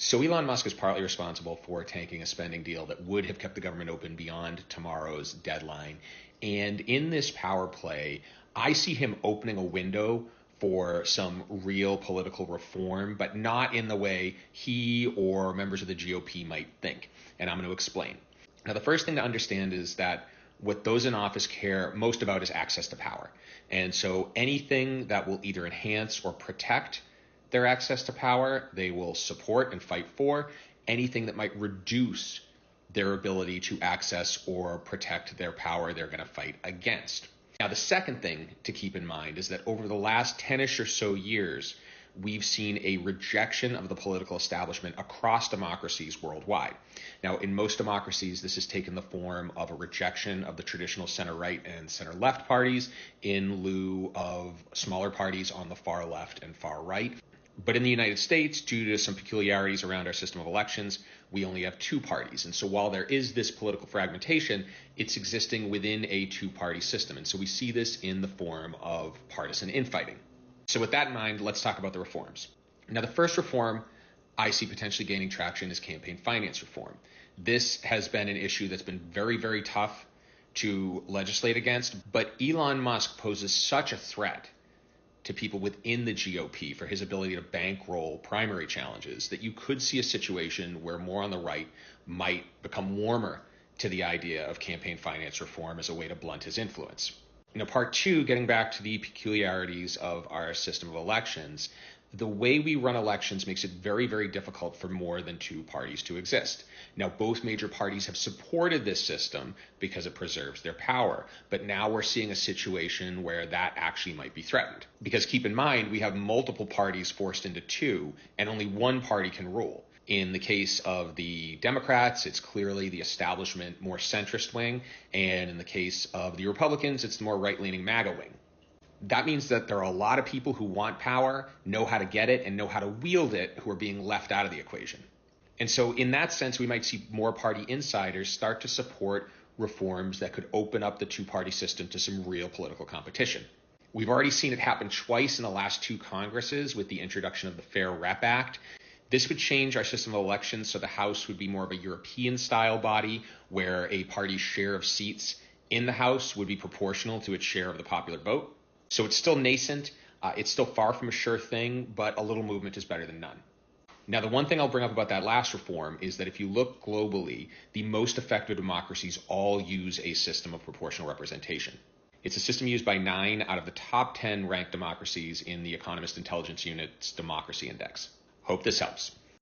So Elon Musk is partly responsible for tanking a spending deal that would have kept the government open beyond tomorrow's deadline. And in this power play, I see him opening a window for some real political reform, but not in the way he or members of the GOP might think. And I'm going to explain. Now, the first thing to understand is that what those in office care most about is access to power. And so anything that will either enhance or protect their access to power, they will support and fight for. Anything that might reduce their ability to access or protect their power, they're going to fight against. Now, the second thing to keep in mind is that over the last 10-ish or so years, we've seen a rejection of the political establishment across democracies worldwide. Now, in most democracies, this has taken the form of a rejection of the traditional center-right and center-left parties in lieu of smaller parties on the far left and far right. But in the United States, due to some peculiarities around our system of elections, we only have two parties. And so while there is this political fragmentation, it's existing within a two-party system. And so we see this in the form of partisan infighting. So with that in mind, let's talk about the reforms. Now, the first reform I see potentially gaining traction is campaign finance reform. This has been an issue that's been very, very tough to legislate against, but Elon Musk poses such a threat to people within the GOP for his ability to bankroll primary challenges that you could see a situation where more on the right might become warmer to the idea of campaign finance reform as a way to blunt his influence. Part two, getting back to the peculiarities of our system of elections, the way we run elections makes it very, very difficult for more than two parties to exist. Now, both major parties have supported this system because it preserves their power, but now we're seeing a situation where that actually might be threatened. Because keep in mind, we have multiple parties forced into two, and only one party can rule. In the case of the Democrats, it's clearly the establishment, more centrist wing, and in the case of the Republicans, it's the more right-leaning MAGA wing. That means that there are a lot of people who want power, know how to get it, and know how to wield it, who are being left out of the equation. And so in that sense, we might see more party insiders start to support reforms that could open up the two-party system to some real political competition. We've already seen it happen twice in the last two Congresses with the introduction of the Fair Rep Act. This would change our system of elections so the House would be more of a European-style body where a party's share of seats in the House would be proportional to its share of the popular vote. So it's still nascent, it's still far from a sure thing, but a little movement is better than none. Now, the one thing I'll bring up about that last reform is that if you look globally, the most effective democracies all use a system of proportional representation. It's a system used by 9 out of the top 10 ranked democracies in the Economist Intelligence Unit's Democracy Index. Hope this helps.